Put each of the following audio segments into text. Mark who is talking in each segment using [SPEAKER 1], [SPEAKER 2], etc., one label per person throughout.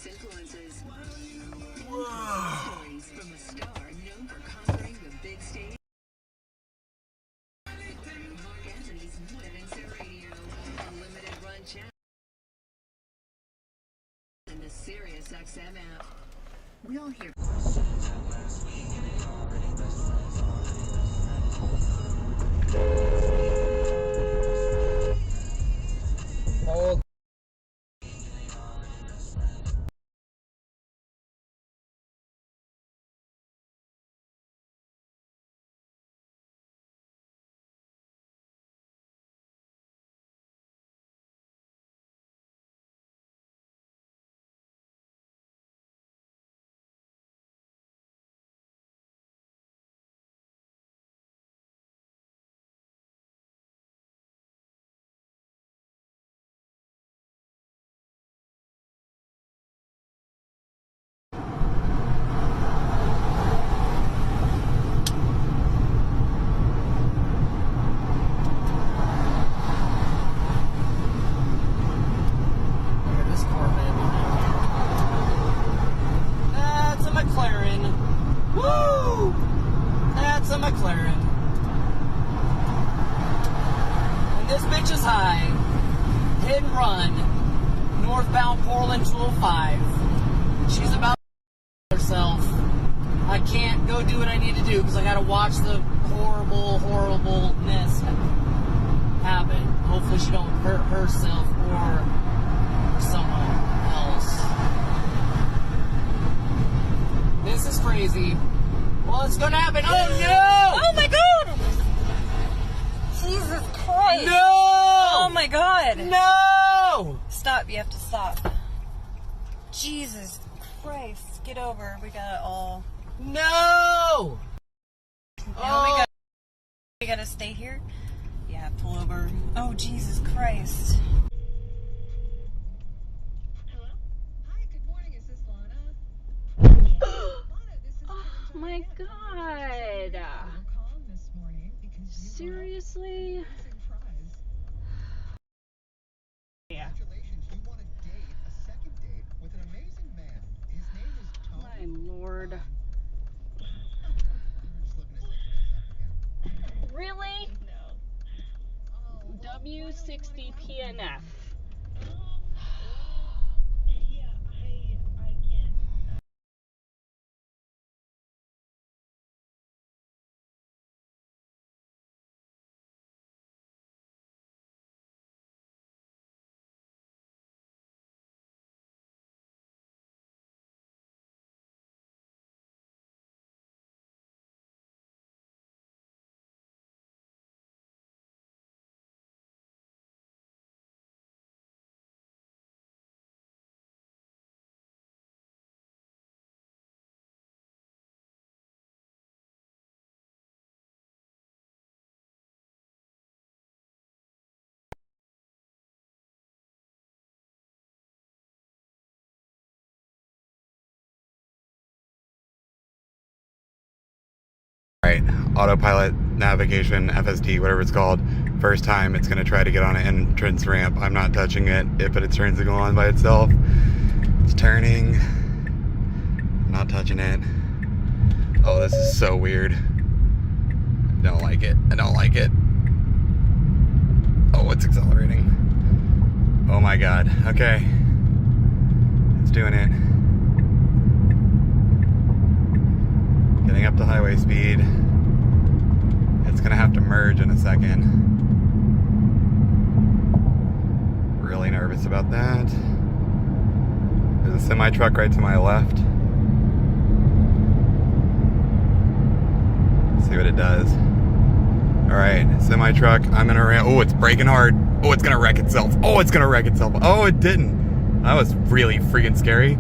[SPEAKER 1] Various influences. Stories from a star known for conquering the big stage. Mark Anthony's Living Radio, a limited run channel in the SiriusXM app. We'll hear.
[SPEAKER 2] Hold. Hit and run, northbound Portland 205. She's about to herself. I can't go do what I need to do because I got to watch the horribleness happen. Hopefully she don't hurt herself or someone else. This is crazy. Well, it's gonna happen. Oh no!
[SPEAKER 3] Oh my god! Jesus Christ!
[SPEAKER 2] No!
[SPEAKER 3] Oh my god!
[SPEAKER 2] No!
[SPEAKER 3] Stop, you have to stop. Jesus Christ. Get over. We got it all.
[SPEAKER 2] No!
[SPEAKER 3] Now we gotta stay here? Yeah, pull over. Oh, Jesus Christ.
[SPEAKER 4] Hello? Hi, good morning. Is this Lana? Lana, this is
[SPEAKER 5] Oh my god.
[SPEAKER 4] calling this morning because you
[SPEAKER 5] Seriously?
[SPEAKER 4] won an amazing prize.
[SPEAKER 5] Yeah.
[SPEAKER 4] Congratulations, you won a date, a second date with an amazing man. His name is Tony.
[SPEAKER 5] My lord.
[SPEAKER 4] You're just looking to set things up again.
[SPEAKER 5] Really?
[SPEAKER 4] No. Oh,
[SPEAKER 5] W60PNF.
[SPEAKER 4] yeah, I can't.
[SPEAKER 6] Right, autopilot, navigation, FSD, whatever it's called. First time it's going to try to get on an entrance ramp. I'm not touching it. It put its turn signal on by itself. It's turning. Not touching it. Oh, this is so weird. I don't like it. I don't like it. Oh, it's accelerating. Oh my god. Okay. It's doing it. Getting up to highway speed. It's gonna have to merge in a second. Really nervous about that. There's a semi truck right to my left. See what it does. Alright, semi truck. I'm gonna ram. Oh, it's braking hard. Oh, it's gonna wreck itself. Oh, it's gonna wreck itself. Oh, it didn't. That was really freaking scary.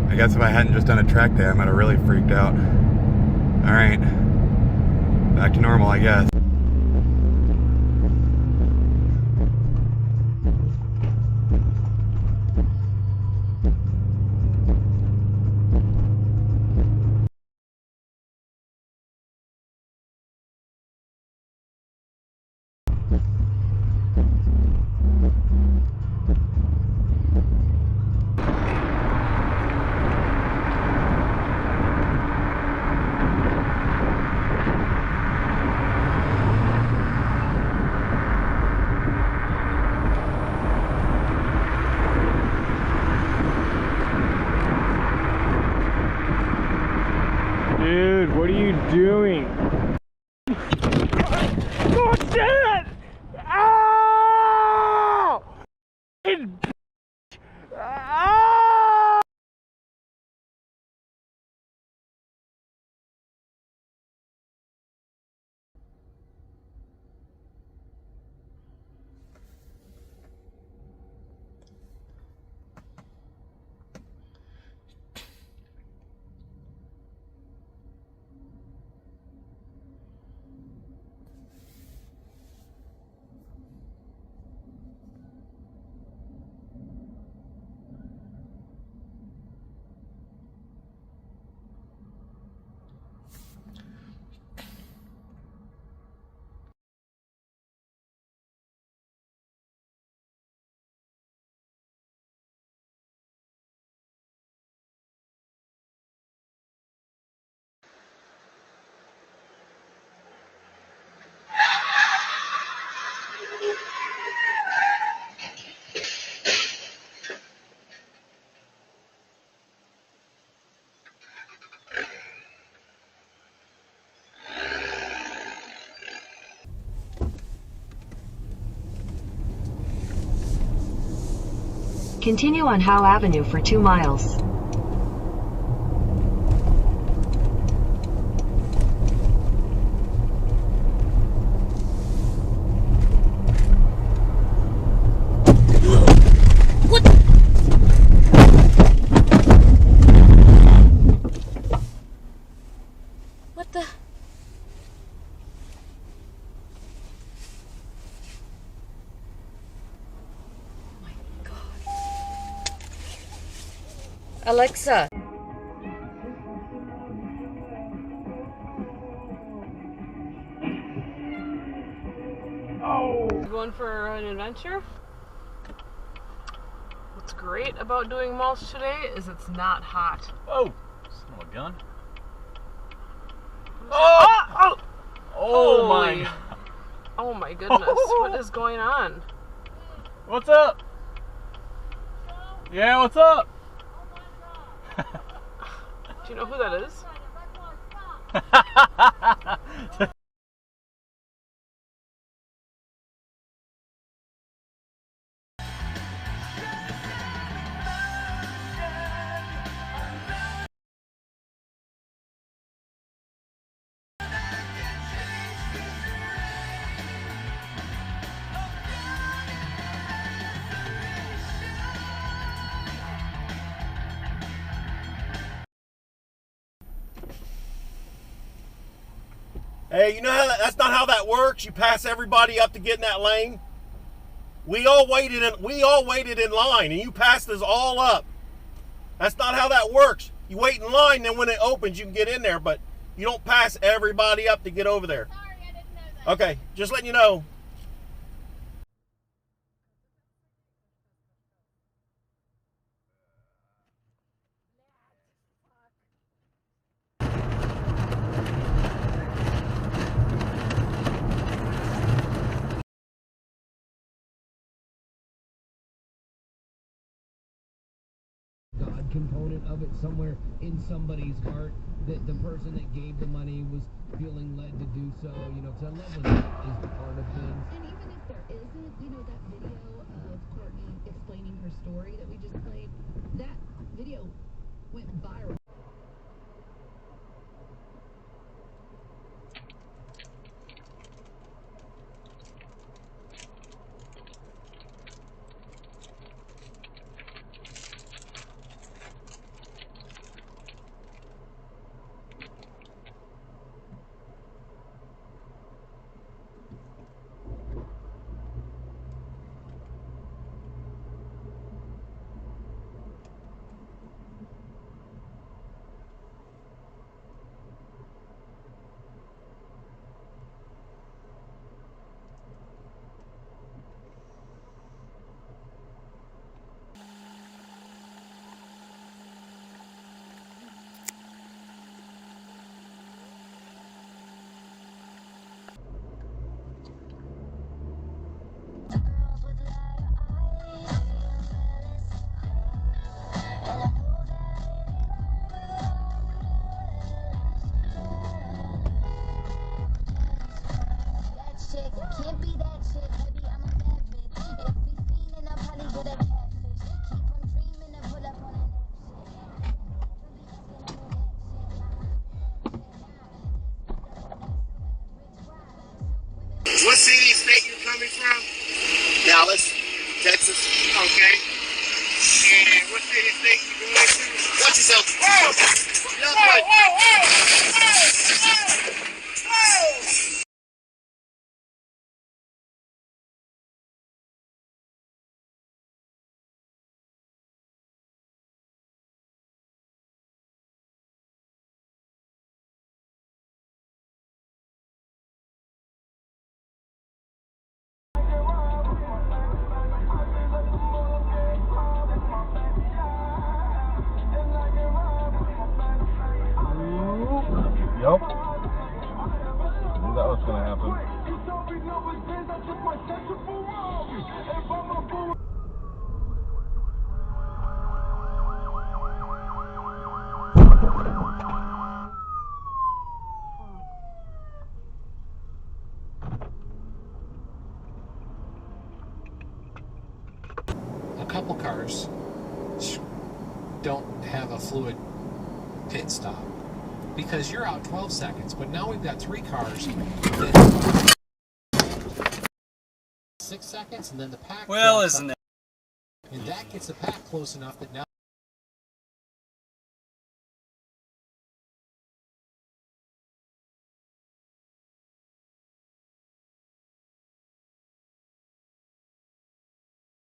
[SPEAKER 6] I guess if I hadn't just done a track day, I might have really freaked out. Alright. Back to normal, I guess.
[SPEAKER 7] Oh shit! Ow! Ah!
[SPEAKER 8] Continue on Howe Avenue for 2 miles.
[SPEAKER 3] What the? Alexa.
[SPEAKER 5] Going for an adventure? What's great about doing mulch today is it's not hot.
[SPEAKER 7] Oh! Son of a gun. Oh! Oh my
[SPEAKER 5] Holy-
[SPEAKER 7] god.
[SPEAKER 5] Oh my goodness, what is going on?
[SPEAKER 7] What's up? Yeah, what's up?
[SPEAKER 5] Do you know who that is?
[SPEAKER 9] Hey, you know how that's not how that works. You pass everybody up to get in that lane. We all waited in line, and you passed us all up. That's not how that works. You wait in line, then when it opens, you can get in there, but you don't pass everybody up to get over there.
[SPEAKER 4] Sorry, I didn't know that.
[SPEAKER 9] Okay, just letting you know.
[SPEAKER 10] God component of it somewhere in somebody's heart, that the person that gave the money was feeling led to do so, because I love when that is part of things.
[SPEAKER 4] And even if there isn't, that video of Courtney explaining her story that we just played, that video went viral.
[SPEAKER 11] from?
[SPEAKER 9] Dallas, Texas.
[SPEAKER 11] Okay. And what city state you going to?
[SPEAKER 9] Watch yourself.
[SPEAKER 11] Oh!
[SPEAKER 9] Get out the way.
[SPEAKER 7] Yup. Knew that was gonna happen.
[SPEAKER 12] A couple cars don't have a fluid pit stop because you're out 12 seconds, but now we've got 3 cars that 6 seconds, and then the pack.
[SPEAKER 7] Well, isn't it?
[SPEAKER 12] And that gets the pack close enough that now.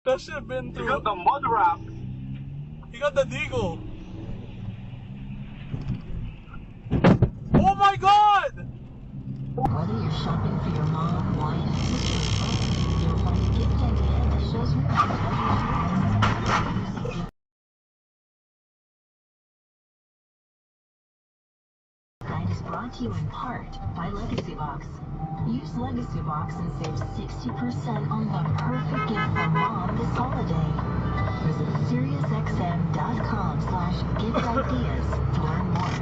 [SPEAKER 7] That should have been through. He got the mud wrap. He got the deagle. Oh my god!
[SPEAKER 8] Whether you're shopping for your mom, wife, sister, or brother, you'll find a gift idea that shows her how to treasure your guide is brought to you in part by Legacy Box. Use Legacy Box and save 60% on the perfect gift for mom this holiday. Visit SiriusXM.com/giftideas to learn more.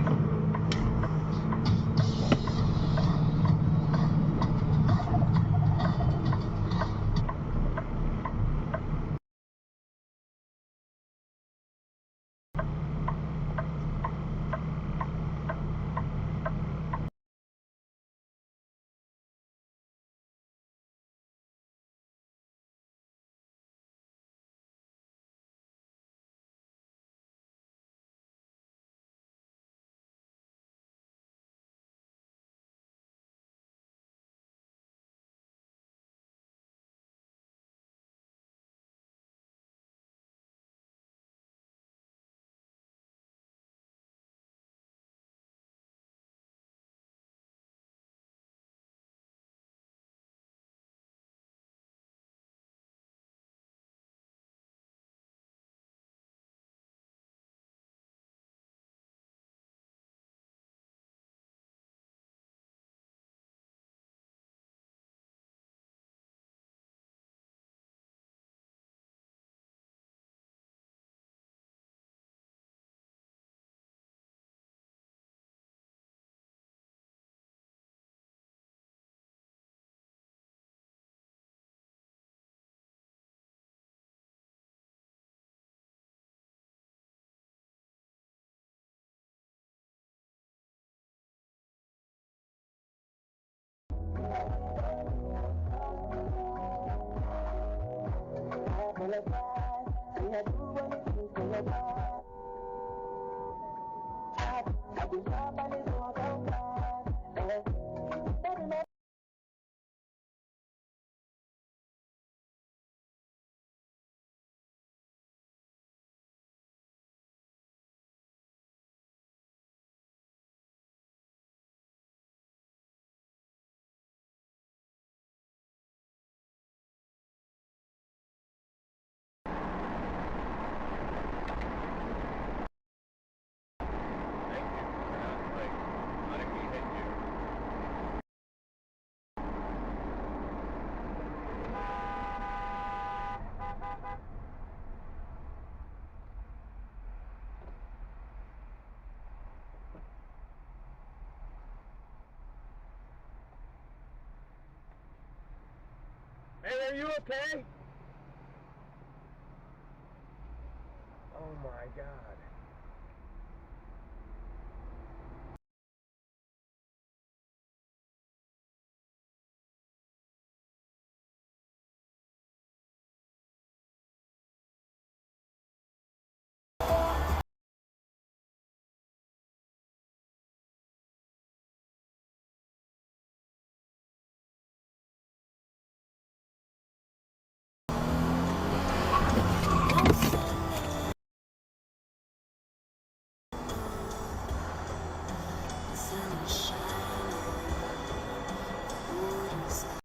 [SPEAKER 9] Hey, are you okay? Oh my God.
[SPEAKER 13] sun is shining. The moon is